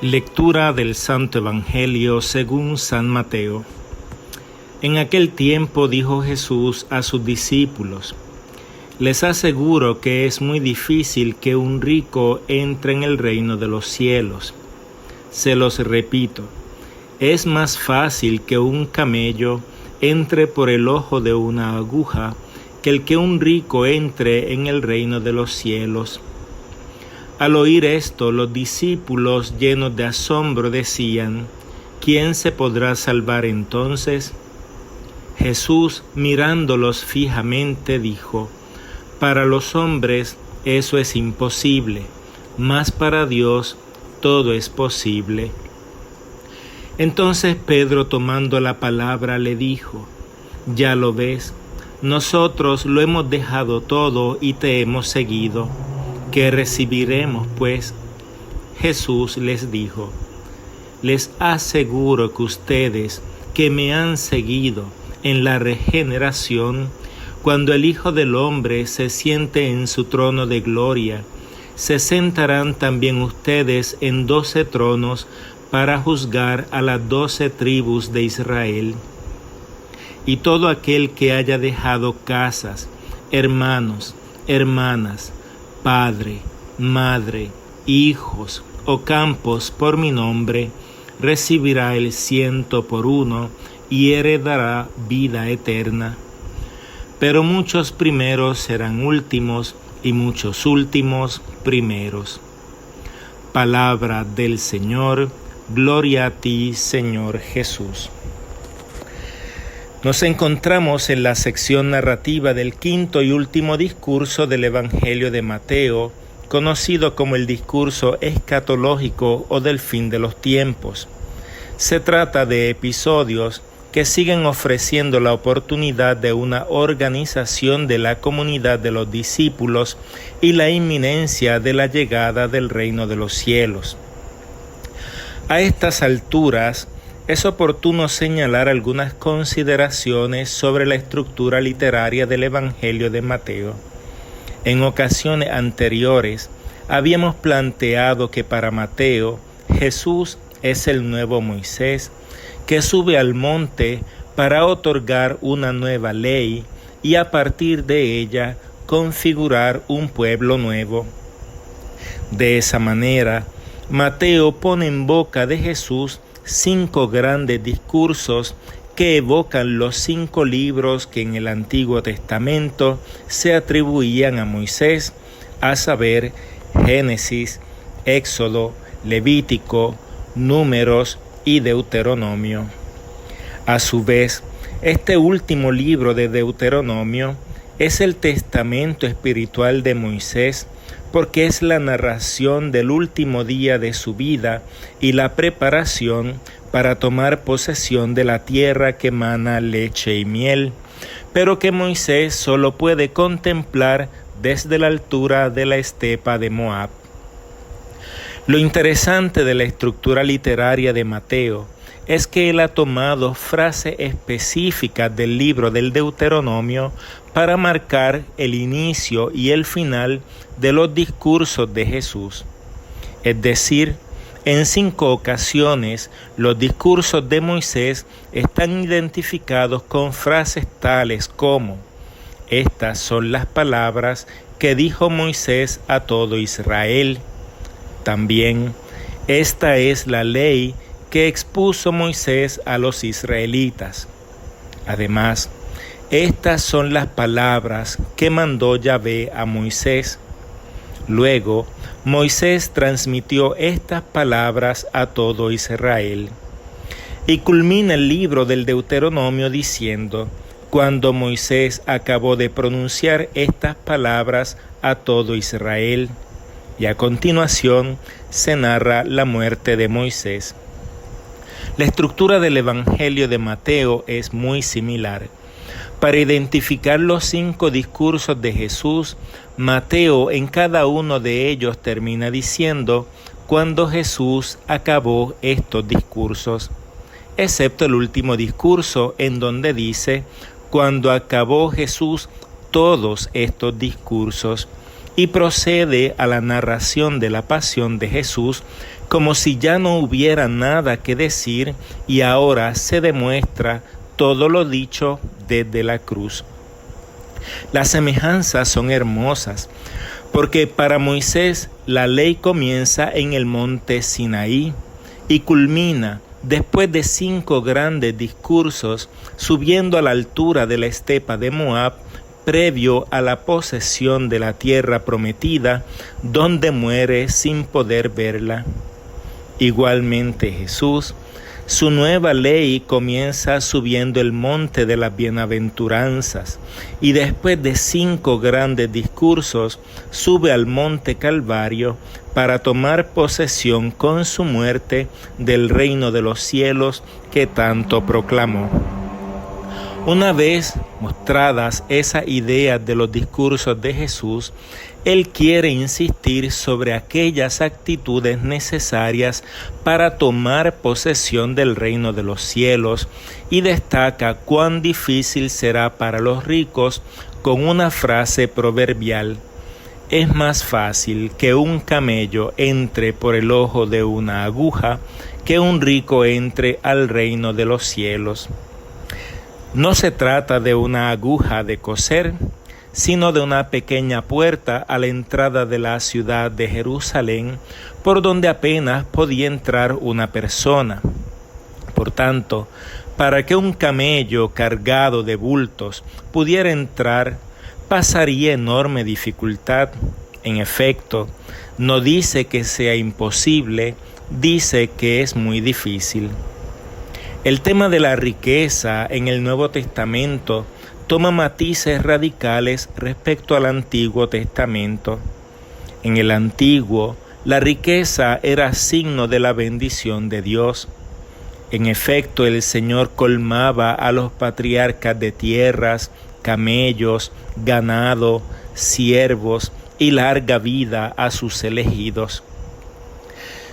Lectura del Santo Evangelio según San Mateo. En aquel tiempo dijo Jesús a sus discípulos: Les aseguro que es muy difícil que un rico entre en el reino de los cielos. Se los repito, es más fácil que un camello entre por el ojo de una aguja que el que un rico entre en el reino de los cielos. Al oír esto, los discípulos, llenos de asombro, decían: ¿Quién se podrá salvar entonces? Jesús, mirándolos fijamente, dijo: Para los hombres eso es imposible, mas para Dios todo es posible. Entonces Pedro, tomando la palabra, le dijo: Ya lo ves, nosotros lo hemos dejado todo y te hemos seguido. ¿Qué recibiremos, pues? Jesús les dijo: Les aseguro que ustedes que me han seguido en la regeneración, cuando el Hijo del Hombre se siente en su trono de gloria, se sentarán también ustedes en 12 tronos para juzgar a las 12 tribus de Israel. Y todo aquel que haya dejado casas, hermanos, hermanas, padre, madre, hijos o campos por mi nombre, recibirá el 100 por 1 y heredará vida eterna. Pero muchos primeros serán últimos y muchos últimos primeros. Palabra del Señor, gloria a ti, Señor Jesús. Nos encontramos en la sección narrativa del quinto y último discurso del Evangelio de Mateo, conocido como el discurso escatológico o del fin de los tiempos. Se trata de episodios que siguen ofreciendo la oportunidad de una organización de la comunidad de los discípulos y la inminencia de la llegada del reino de los cielos. A estas alturas, es oportuno señalar algunas consideraciones sobre la estructura literaria del Evangelio de Mateo. En ocasiones anteriores, habíamos planteado que para Mateo, Jesús es el nuevo Moisés, que sube al monte para otorgar una nueva ley y a partir de ella configurar un pueblo nuevo. De esa manera, Mateo pone en boca de Jesús 5 grandes discursos que evocan los 5 libros que en el Antiguo Testamento se atribuían a Moisés, a saber, Génesis, Éxodo, Levítico, Números y Deuteronomio. A su vez, este último libro de Deuteronomio es el testamento espiritual de Moisés, porque es la narración del último día de su vida y la preparación para tomar posesión de la tierra que mana leche y miel, pero que Moisés solo puede contemplar desde la altura de la estepa de Moab. Lo interesante de la estructura literaria de Mateo es que él ha tomado frases específicas del libro del Deuteronomio para marcar el inicio y el final de los discursos de Jesús. Es decir, en 5 ocasiones los discursos de Moisés están identificados con frases tales como: Estas son las palabras que dijo Moisés a todo Israel. También, esta es la ley que expuso Moisés a los israelitas. Además, estas son las palabras que mandó Yahvé a Moisés. Luego, Moisés transmitió estas palabras a todo Israel. Y culmina el libro del Deuteronomio diciendo: Cuando Moisés acabó de pronunciar estas palabras a todo Israel. Y a continuación se narra la muerte de Moisés. La estructura del Evangelio de Mateo es muy similar. Para identificar los 5 discursos de Jesús, Mateo en cada uno de ellos termina diciendo cuando Jesús acabó estos discursos, excepto el último discurso en donde dice cuando acabó Jesús todos estos discursos, y procede a la narración de la pasión de Jesús como si ya no hubiera nada que decir y ahora se demuestra todo lo dicho desde la cruz. Las semejanzas son hermosas, porque para Moisés la ley comienza en el monte Sinaí y culmina después de 5 grandes discursos subiendo a la altura de la estepa de Moab, previo a la posesión de la tierra prometida, donde muere sin poder verla. Igualmente Jesús, su nueva ley comienza subiendo el monte de las bienaventuranzas y después de 5 grandes discursos sube al monte Calvario para tomar posesión con su muerte del reino de los cielos que tanto proclamó. Una vez mostradas esas ideas de los discursos de Jesús, Él quiere insistir sobre aquellas actitudes necesarias para tomar posesión del reino de los cielos y destaca cuán difícil será para los ricos con una frase proverbial: es más fácil que un camello entre por el ojo de una aguja que un rico entre al reino de los cielos. No se trata de una aguja de coser, sino de una pequeña puerta a la entrada de la ciudad de Jerusalén, por donde apenas podía entrar una persona. Por tanto, para que un camello cargado de bultos pudiera entrar, pasaría enorme dificultad. En efecto, no dice que sea imposible, dice que es muy difícil. El tema de la riqueza en el Nuevo Testamento toma matices radicales respecto al Antiguo Testamento. En el Antiguo, la riqueza era signo de la bendición de Dios. En efecto, el Señor colmaba a los patriarcas de tierras, camellos, ganado, siervos y larga vida a sus elegidos.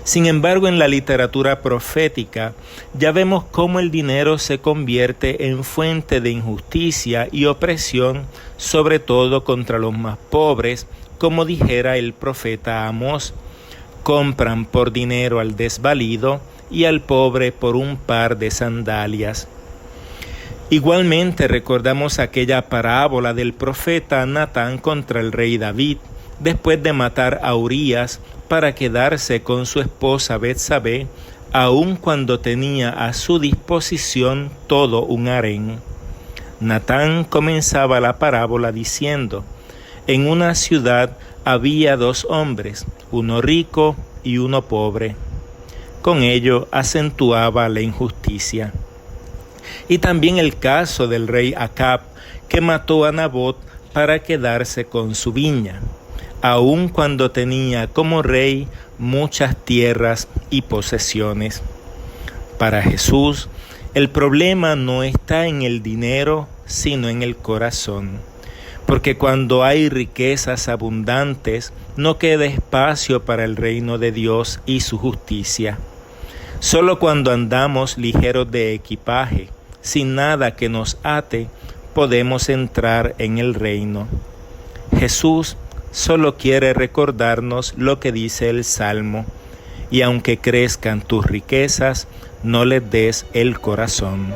Sin embargo, en la literatura profética ya vemos cómo el dinero se convierte en fuente de injusticia y opresión, sobre todo contra los más pobres, como dijera el profeta Amós: compran por dinero al desvalido y al pobre por un par de sandalias. Igualmente recordamos aquella parábola del profeta Natán contra el rey David, después de matar a Urías para quedarse con su esposa Betsabé, aun cuando tenía a su disposición todo un harén. Natán comenzaba la parábola diciendo: en una ciudad había 2 hombres, uno rico y uno pobre. Con ello acentuaba la injusticia. Y también el caso del rey Acab, que mató a Nabot para quedarse con su viña, aun cuando tenía como rey muchas tierras y posesiones. Para Jesús, el problema no está en el dinero, sino en el corazón, porque cuando hay riquezas abundantes, no queda espacio para el reino de Dios y su justicia. Solo cuando andamos ligeros de equipaje, sin nada que nos ate, podemos entrar en el reino. Jesús solo quiere recordarnos lo que dice el Salmo: y aunque crezcan tus riquezas, no les des el corazón.